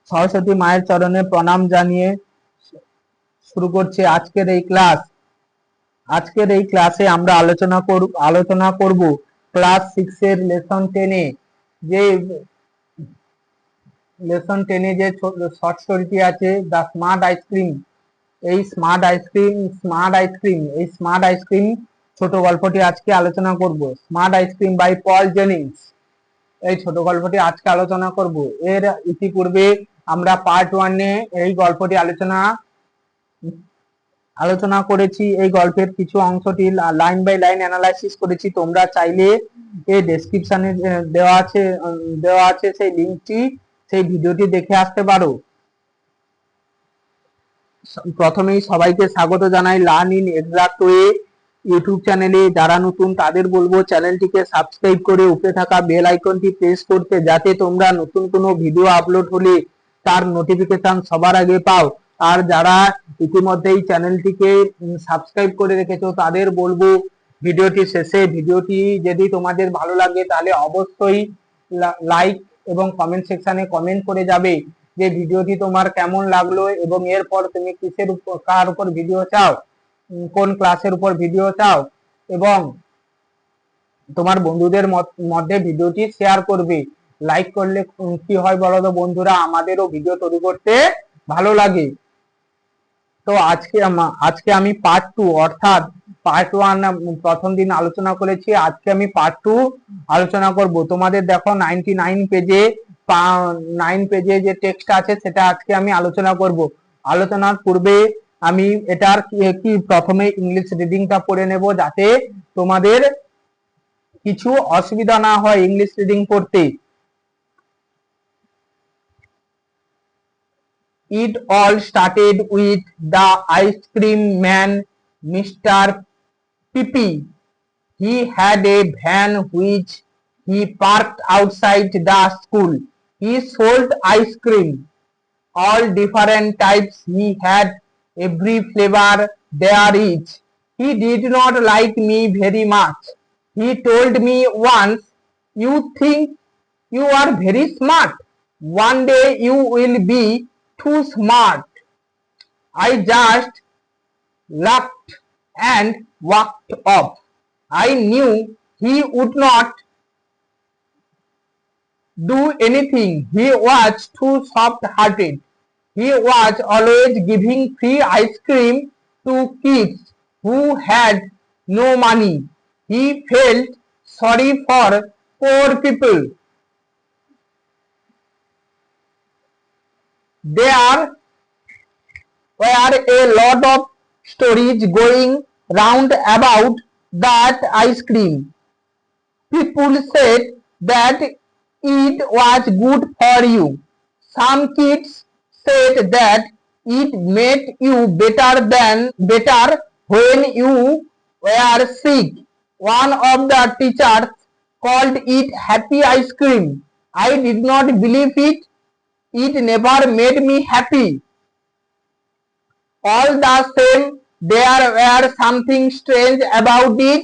সরস্বতী মায়ের চরণে প্রণাম জানিয়ে শুরু করছি আজকের এই ক্লাস। আজকের এই ক্লাসে আমরা আলোচনা করব ক্লাস 6 এর যে লেসন 10 যে শর্ট স্টোরিটি আছে দ্য স্মার্ট আইসক্রিম। এই স্মার্ট আইসক্রিম ছোট গল্পটি আজকে আলোচনা করব। Smart ice cream by Paul Jennings, এই ছোট গল্পটি আজকে আলোচনা করব। এর ইতিপূর্বে আমরা পার্ট 1 এ এই গল্পটি আলোচনা করেছি। এই গল্পের কিছু অংশটি লাইন বাই লাইন অ্যানালাইসিস করেছি। তোমরা চাইলে এই ডেসক্রিপশনে দেওয়া আছে সেই লিংকটি, সেই ভিডিওটি দেখে আসতে পারো। প্রথমেই সবাইকে স্বাগত জানাই learn in exact way YouTube চ্যানেলে। যারা নতুন তাদের বলবো চ্যানেলটিকে সাবস্ক্রাইব করে উপরে থাকা বেল আইকনটি প্রেস করতে, যাতে তোমরা নতুন কোনো ভিডিও আপলোড হলে তার নোটিফিকেশন সবার আগে পাও। আর যারা ইতিমধ্যেই চ্যানেলটিকে সাবস্ক্রাইব করে রেখেছো তাদের বলবো ভিডিওটি শেষে ভিডিওটি যদি তোমাদের ভালো লাগে তাহলে অবশ্যই লাইক এবং কমেন্ট সেকশনে কমেন্ট করে যাবে যে ভিডিওটি তোমার কেমন লাগলো এবং এরপর তুমি কার উপর ভিডিও চাও, কোন ক্লাসের উপর ভিডিও চাও, এবং তোমার বন্ধুদের মধ্যে ভিডিওটি শেয়ার করবে। লাইক করলে কি হয় বলো তো বন্ধুরা, আমাদেরও ভিডিও তৈরি করতে ভালো লাগে। তো আজকে আমি পার্ট 2 অর্থাৎ পার্ট 1 প্রথম দিন আলোচনা করেছি, আজকে আমি পার্ট 2 আলোচনা করব। তোমাদের দেখো 9 পেজে যে টেক্সট আছে সেটা আজকে আমি আলোচনা করব। আলোচনার পূর্বে আমি এটার কি প্রথমে ইংলিশ রিডিংটা পড়ে নেব, যাতে তোমাদের কিছু অসুবিধা না হয় ইংলিশ রিডিং পড়তে। It all started with the ice cream man, Mr. Pippi. He had a van which he parked outside the school. He sold ice cream, all different types. He had every flavor there is. He did not like me very much. He told me once, "You think you are very smart. One day you will be too smart." I just laughed and walked off. I knew he would not do anything. He was too soft-hearted. He was always giving free ice cream to kids who had no money. He felt sorry for poor people. There were a lot of stories going round about that ice cream. People said that it was good for you. Some kids said that it made you better when you were sick. One of the teachers called it happy ice cream. I did not believe it. It never made me happy. All the same, there were something strange about it.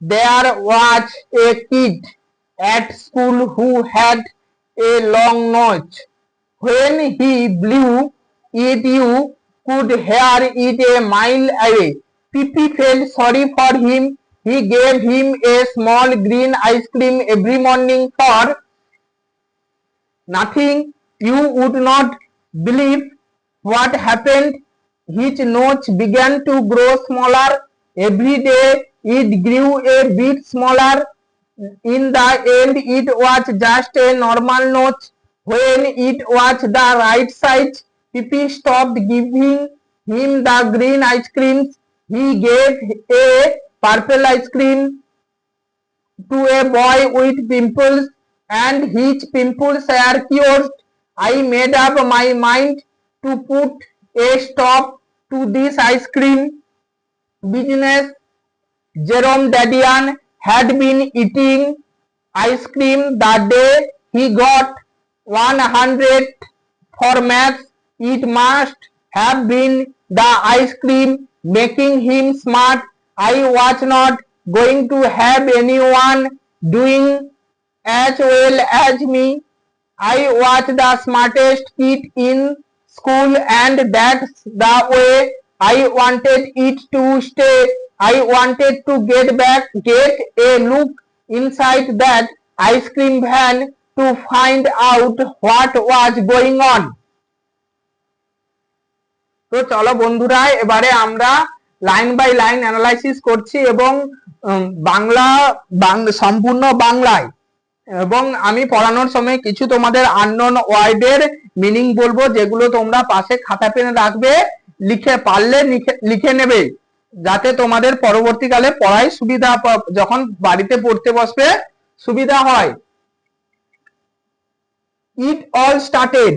There was a kid at school who had a long nose. When he blew it, you could hear it a mile away. Pippi felt sorry for him. He gave him a small green ice cream every morning for nothing. You would not believe what happened. His nose began to grow smaller. Every day it grew a bit smaller. In the end, it was just a normal nose. When it was the right size, Pippi stopped giving him the green ice creams. He gave a purple ice cream to a boy with pimples, and his pimples were cured. I made up my mind to put a stop to this ice cream business. Jerome Dadian had been eating ice cream the day he got 100 for maths. It must have been the ice cream making him smart. I was not going to have anyone doing as well as me. I was the smartest kid in school and that's the way I wanted it to stay. I wanted to get a look inside that ice cream van to find out what was going on. তো চলো বন্ধুরা, এবারে আমরা line by line analysis করছি এবং সম্পূর্ণ বাংলায়, এবং আমি পড়ানোর সময় কিছু তোমাদের আননোন ওয়ার্ডের মিনিং বলবো, যেগুলো তোমরা পাশে খাতা পেনে রাখবে, লিখে পারলে লিখে নেবে, যাতে তোমাদের পরবর্তীকালে পড়ায় সুবিধা, যখন বাড়িতে পড়তে বসবে সুবিধা হয়। ইট অল স্টার্টেড,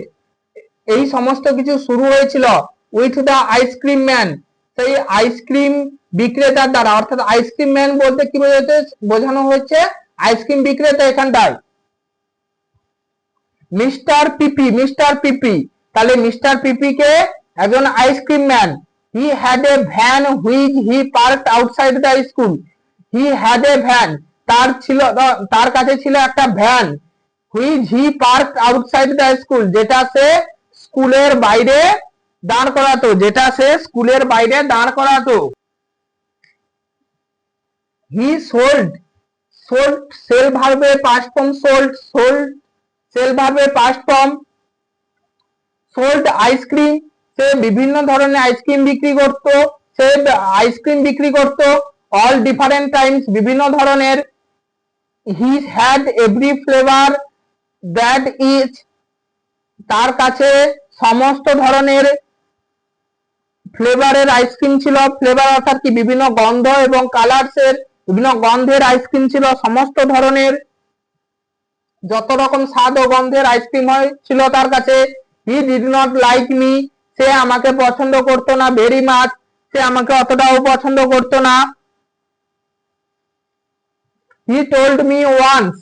এই সমস্ত কিছু শুরু হয়েছিল উইথ দ্য আইসক্রিম ম্যান, সেই আইসক্রিম বিক্রেতার দ্বারা, অর্থাৎ আইসক্রিম ম্যান বলতে কি বোঝানো হচ্ছে, আইসক্রিম বিক্রেতা এখানটায়। মিস্টার পিপি, তাহলে মিস্টার পিপি কে একজন ice cream man. He had a van which he parked outside the school, he had a van, তার কাছে ছিল একটা van, which he parked outside the school, যেটা সে স্কুলের বাইরে দাঁড় করাতো, হি সোল্ড, সেল ভার্বের পাস্ট ফর্ম সোল্ড, সেল ভার্বের পাস্ট ফর্ম সোল্ড আইসক্রিম, সে বিভিন্ন ধরনের আইসক্রিম বিক্রি করত, অল ডিফারেন্ট টাইমস, বিভিন্ন ধরনের, he had every flavour that is, তার কাছে সমস্ত ধরনের ফ্লেভারের আইসক্রিম ছিল, ফ্লেভার অর্থাৎ কি বিভিন্ন গন্ধ এবং কালারসের বিভিন্ন গন্ধের আইসক্রিম ছিল, সমস্ত ধরনের যত রকম স্বাদ ও গন্ধের আইসক্রিম ছিল তার কাছে। He did not like me, সে আমাকে পছন্দ করতো না, ভেরি মাচ, সে আমাকে অতটাও পছন্দ করতো না। হি টোল্ড মি ওয়ান্স,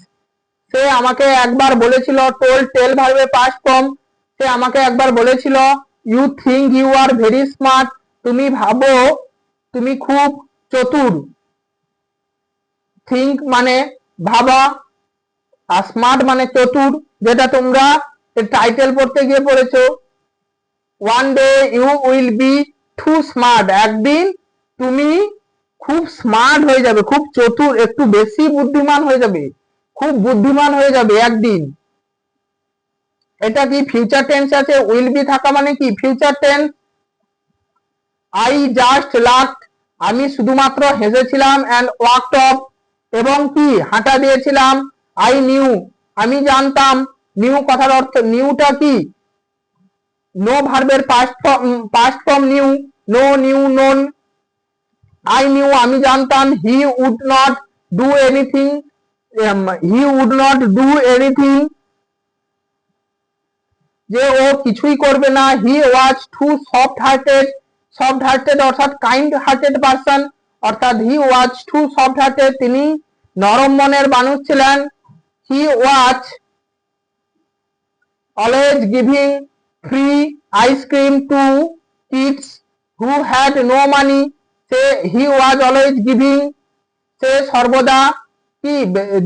সে আমাকে একবার বলেছিল, টোল্ড টেল ভার্বের পাস্ট ফর্ম, সে আমাকে একবার বলেছিল, you think you are very smart, তুমি ভাবো তুমি খুব চতুর, থিঙ্ক মানে ভাবা, আর স্মার্ট মানে চতুর, যেটা তোমরা টাইটেল পড়তে গিয়ে পড়েছো। One day you will be too smart, একদিন তুমি খুব স্মার্ট হয়ে যাবে, খুব চতুর, একটু বেশি বুদ্ধিমান হয়ে যাবে, খুব বুদ্ধিমান হয়ে যাবে একদিন। এটা কি ফিউচার টেন্স আছে, উইল বি থাকা মানে কি future tense. I just laughed, আমি শুধুমাত্র হেসেছিলাম, এন্ড ওয়াকড অফ, এবং কি হাঁটা দিয়েছিলাম। আই নিউ, আমি জানতাম, নিউ কথার অর্থ, নিউটা কি নো ভার্বের past form knew, know knew known. I knew, আমি জানতাম, he would not do anything, যে ও কিছুই করবে না। He was too soft hearted অর্থাৎ কাইন্ড হার্টেড পারসন, অর্থাৎ he was too soft hearted, তিনি নরম মনের মানুষ ছিলেন। He was always giving free ice cream to kids who had no money, he was always giving, সে সর্বদা কি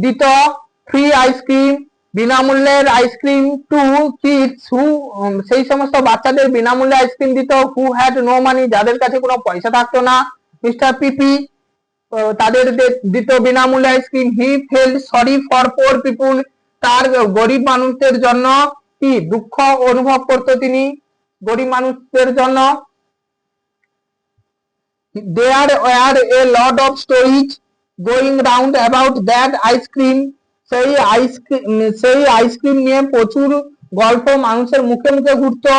দিত, ফ্রি আইসক্রিম, বিনামূল্যের আইসক্রিম, টু কিডস হু, সেই সমস্ত বাচ্চাদের বিনামূল্যে আইসক্রিম দিত, হু হ্যাড নো মানি, যাদের কাছে কোনো পয়সা থাকতো না। মিস্টার পিপি তাদের দিত বিনামূল্যে ice cream. He felt sorry for poor people, তার গরিব মানুষদের জন্য কি দুঃখ অনুভব করতো তিনি, গরিব মানুষদের জন্য। There were a lot of stories going round about that ice cream, সেই আইসক্রিম নিয়ে প্রচুর গল্প মানুষের মুখে মুখে ঘুরতো।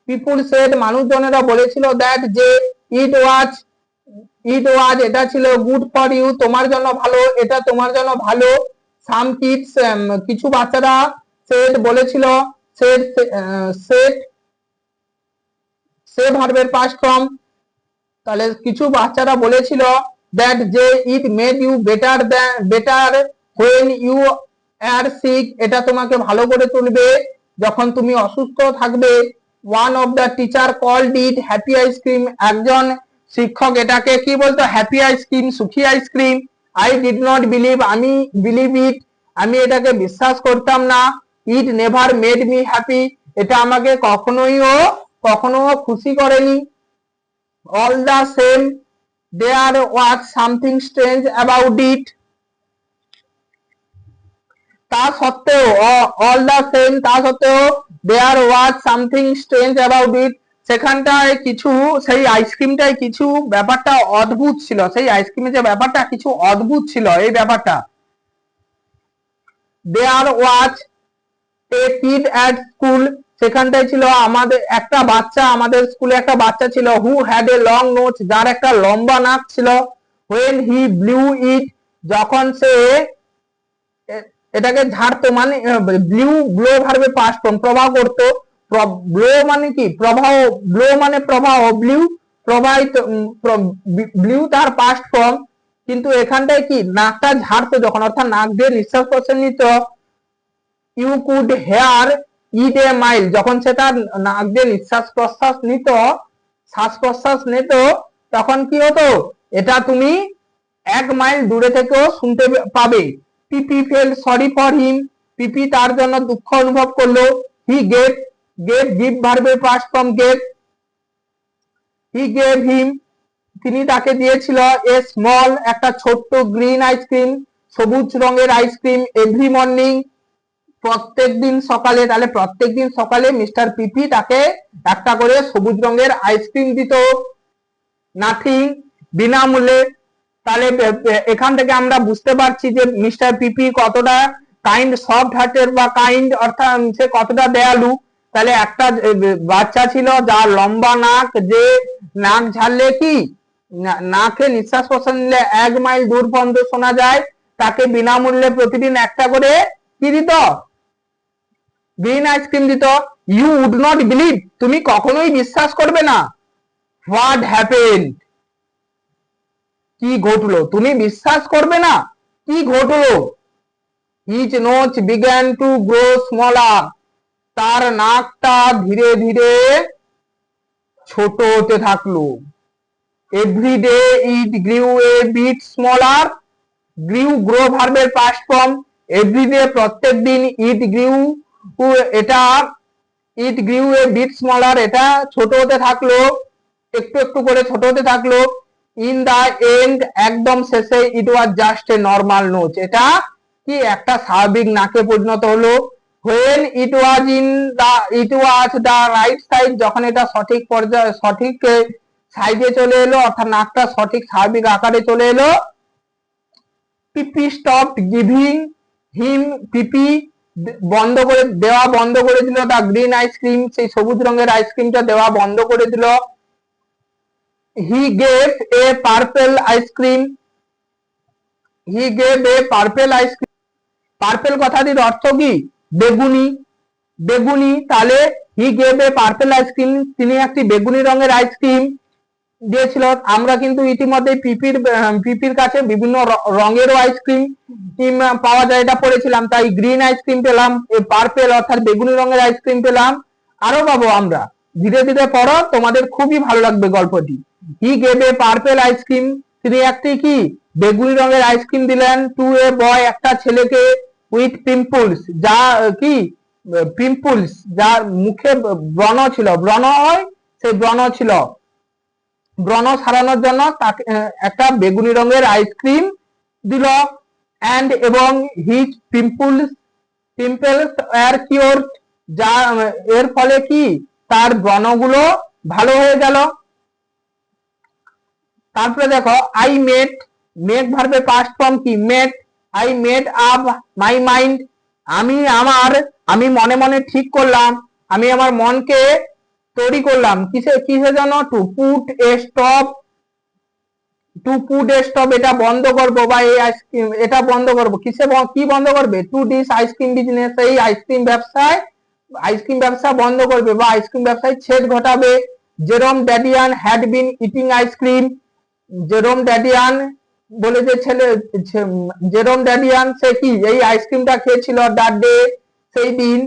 পিপুল সেড, মানুষজনেরা বলেছিল, দ্যাট যে ইট ওয়াজ, এটা ছিল গুড ফর ইউ, তোমার জন্য ভালো, এটা তোমার জন্য ভালো। সাম কিডস, কিছু বাচ্চারা সেড বলেছিল, সে ভার্বের পাস্ট ফর্ম, তাহলে কিছু বাচ্চারা বলেছিল, দ্যাট যে it made you better when you are sick, এটা তোমাকে ভালো করে তুলবে যখন তুমি অসুস্থ থাকবে। One of the teacher called it happy ice cream, একজন শিক্ষক এটাকে কি বলতো, হ্যাপি আইসক্রিম, সুখী আইসক্রিম। আই ডিড নট বিলিভ, আমি বিলিভ ইট, আমি এটাকে বিশ্বাস করতাম না। It never made me happy, এটা আমাকে কখনো খুশি করেনি। All the same there was something strange about it, তা সত্ত্বেও, অল দ্য সেম তা সত্ত্বেও, there was something strange about it, সেখানটায় কিছু, সেই আইসক্রিমটায় কিছু ব্যাপারটা অদ্ভুত ছিল, সেই আইসক্রিমের যে ব্যাপারটা কিছু অদ্ভুত ছিল এই ব্যাপারটা। দেয়ার ওয়াজ এ কিড অ্যাট স্কুল, সেখানটায় ছিল আমাদের একটা বাচ্চা, আমাদের স্কুলে একটা বাচ্চা ছিল, who had a long nose, যার একটা লম্বা নাক ছিল। হোয়েন হি ব্লিউ ইট, যখন সে এটাকে ঝাড়তো, মানে ব্লিউ, ব্লো ভার্বে পাস্ট ফর্ম, প্রবাহ করতো, ব্লো মানে কি প্রবাহ, ব্লো মানে প্রবাহ, ব্লিউ প্রবাহিত, ব্লিউ তার পাস্ট ফর্ম, কিন্তু এখানটায় কি নাকটা ঝাড়তো যখন, অর্থাৎ নাক দিয়ে নিঃশ্বাস প্রশ্বাস নিত। You could hear it a mile, যখন সে তার নাক দিয়ে নিঃশ্বাস প্রশ্বাস নিত, শ্বাস প্রশ্বাস নিত, তখন কি হতো, এটা তুমি 1 মাইল দূরে থেকেও শুনতে পাবে। পিপি ফেল সরি ফর হিম, পিপি তার জন্য দুঃখ অনুভব করলো। হি গিভ ভার্বের past form gave, he gave him, তিনি তাকে দিয়েছিল, এ স্মল একটা ছোট্ট গ্রিন আইসক্রিম, সবুজ রঙের আইসক্রিম, এভরি মর্নিং প্রত্যেকদিন সকালে, তাহলে প্রত্যেকদিন সকালে মিস্টার পিপি তাকে একটা করে সবুজ রঙের আইসক্রিম দিত, নাথিং বিনামূল্যে। তাহলে এখান থেকে আমরা বুঝতে পারছি যে মিস্টার পিপি কতটা কাইন্ড, সফট হার্টের বা কাইন্ড, অর্থাৎ সে কতটা দয়ালু। তাহলে একটা বাচ্চা ছিল যার লম্বা নাক, যে নাক ঝাড়লে কি নাকে নিঃশ্বাস প্রশ্বাস নিলে 1 মাইল দূর পর্যন্ত শোনা যায়, তাকে বিনামূল্যে প্রতিদিন একটা করে কি দিত, গ্রিন আইসক্রিম দিত। ইউ উড নট বিলিভ, তুমি কখনোই বিশ্বাস করবে না। হোয়াট হ্যাপেন্ড, কি ঘটলো, তুমি বিশ্বাস করবে না কি ঘটলো। His nose began to grow smaller, তার নাকটা ধীরে ধীরে ছোট হতে থাকলো। Every day it grew a bit smaller, grew grow ভার্বের পাস্ট ফর্ম, এভরিডে প্রত্যেক দিন, ইট গ্রিউ এটা, ইট গ্রিউ এ বিট স্মলার এটা ছোট হতে থাকলো, একটু একটু করে ছোট হতে থাকলো। ইন দা এন্ড একদম শেষে, it was just a normal nose, এটা কি একটা স্বাভাবিক নাকে পরিণত হলো। When it was the right side, যখন এটা সঠিক পর্যায়ে, সঠিক সাইজে চলে এলো, অর্থাৎ নাকটা সঠিক স্বাভাবিক আকারে চলে এলো। পিপি স্টপড গিভিং হিম, পিপি বন্ধ করে দেওয়া, বন্ধ করে দিল দা গ্রিন আইসক্রিম, সেই সবুজ রঙের আইসক্রিমটা দেওয়া বন্ধ করে দিল। He gave a purple ice cream, he gave a purple ice cream, purple কথাটির অর্থ কি, বেগুনি, বেগুনি, তাহলে he gave a purple ice cream, তিনি একটি বেগুনি রঙের আইসক্রিম দিয়েছিল। আমরা কিন্তু ইতিমধ্যে পিপির কাছে বিভিন্ন রঙেরও আইসক্রিম পাওয়া যায়, এটা পড়েছিলাম, তাই গ্রিন আইসক্রিম পেলাম, পার্পল অর্থাৎ বেগুনি রঙের আইসক্রিম পেলাম, আরো পাবো আমরা। ধীরে ধীরে পড়ো, তোমাদের খুবই ভালো লাগবে গল্পটি। He gave a purple ice cream, তিনি একটি কি বেগুনি রঙের আইসক্রিম দিলেন। টু এ বয়, একটা ছেলেকে, উইথ পিম্পলস, যা কি পিম্পলস, যার মুখে ব্রণ ছিল, ব্রণ হয়, সেই ব্রণ ছিল, ব্রণ সারানোর জন্য তাকে একটা বেগুনি রঙের আইসক্রিম দিল। অ্যান্ড এবং হিজ পিম্পলস আর কিওর, যা এর ফলে কি তার ব্রণগুলো ভালো হয়ে গেল। তারপরে দেখো, আই মেড, মেক ভার্বের পাস্ট ফর্ম কি, made, I made up my mind, আমি মনে মনে ঠিক করলাম, আমি আমার মনকে তৈরি করলাম, কিসের জন্য, to put a stop, to put a stop, এটা বন্ধ করবো, বা এই আইসক্রিম এটা বন্ধ করবো, কি বন্ধ করবে, টু ডিস আইসক্রিম বিজনেস, এই আইসক্রিম ব্যবসা বন্ধ করবে, বা আইসক্রিম ব্যবসায় ছেদ ঘটাবে। Jerome Dadian had been eating ice cream, Jerome Dadian বলে যে ছেলে, জেরোম ড্যাডিয়ান সে কি এই আইসক্রিমটা খেয়েছিল, দ্যাট ডে সেই দিন।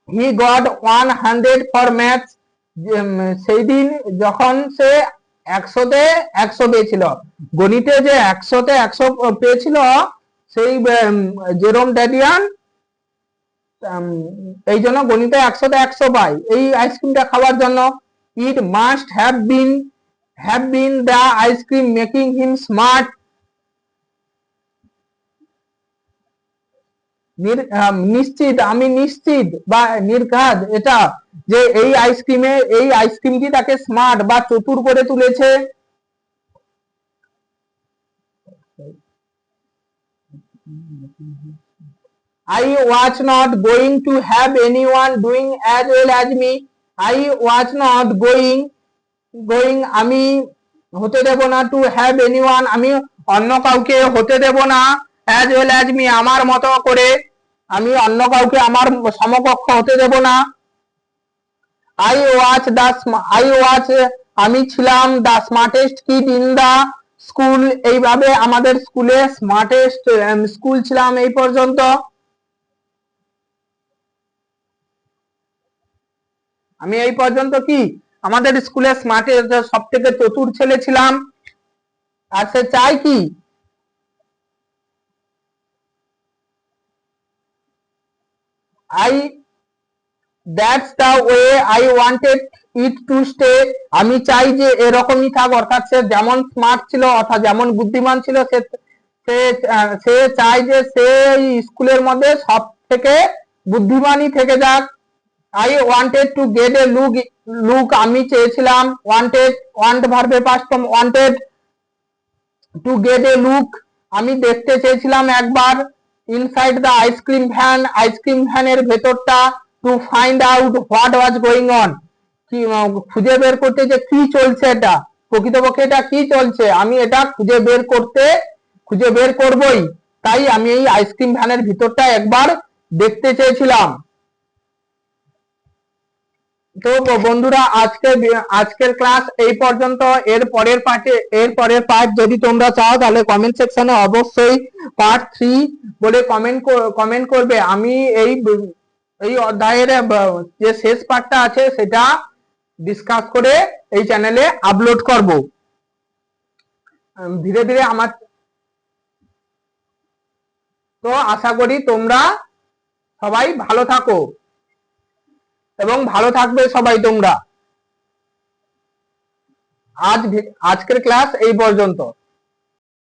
হি গট 100 ফর ম্যাথস, সেই দিন যখন সে 100-তে 100 পেয়েছিল, গণিতে যে 100-তে 100 পেয়েছিল, সেই জেরোম ড্যাডিয়ান এই জন্য গণিতে 100তে 100 পাই এই আইসক্রিমটা খাওয়ার জন্য। It must have been the ice cream making him smart. নিশ্চিত, আমি নিশ্চিত বা নির্ঘাত এটা যে এই আইসক্রিমটি তাকে স্মার্ট বা চতুর করে তুলেছে। I was not going to have anyone doing as well as me. I was not going আমি হতে দেব না to have anyone আমি অন্য কাউকে হতে দেব না as well as me আমার মতো করে আমি অন্য কাউকে আমার সমকক্ষ হতে দেব না। আমি ছিলাম the smartest kid in the school এইভাবে আমাদের স্কুলে স্মার্টেস্ট স্কুল ছিলাম এই পর্যন্ত। আমি এই পর্যন্ত কি আমাদের স্কুলে স্মার্টেস্ট সব থেকে চতুর ছেলে ছিলাম। আর সে চাই কি that's the way I wanted it to stay আমি চাই যে এরকমই থাক অর্থাৎ সে যেমন স্মার্ট ছিল অর্থাৎ যেমন বুদ্ধিমান ছিল সে চাই যে সে স্কুলের মধ্যে সব থেকে বুদ্ধিমানই থেকে যাক। I wanted to get a look আমি চেয়েছিলাম ওয়ান্ট ভার্বে past form wanted to get a look আমি দেখতে চেয়েছিলাম একবার। ইনসাইড দ্য আইসক্রিম ভ্যানের ভেতরটা to find out what was going on কি খুঁজে বের করতে যে কি চলছে এটা প্রকৃতপক্ষে এটা কি চলছে আমি এটা খুঁজে বের করবই তাই আমি এই আইসক্রিম ভ্যানের ভিতরটা একবার দেখতে চেয়েছিলাম। তো বন্ধুরা আজকের ক্লাস এই পর্যন্ত। এর পরের পার্ট যদি তোমরা চাও তাহলে কমেন্ট সেকশনে অবশ্যই পার্ট 3 বলে কমেন্ট করবে। আমি এই অধ্যায়ের যে শেষ পার্টটা আছে সেটা ডিসকাস করে এই চ্যানেলে আপলোড করব। ধীরে ধীরে তো আশা করি তোমরা সবাই ভালো থাকো এবং ভালো থাকবে সবাই তোমরা। আজকের ক্লাস এই পর্যন্ত।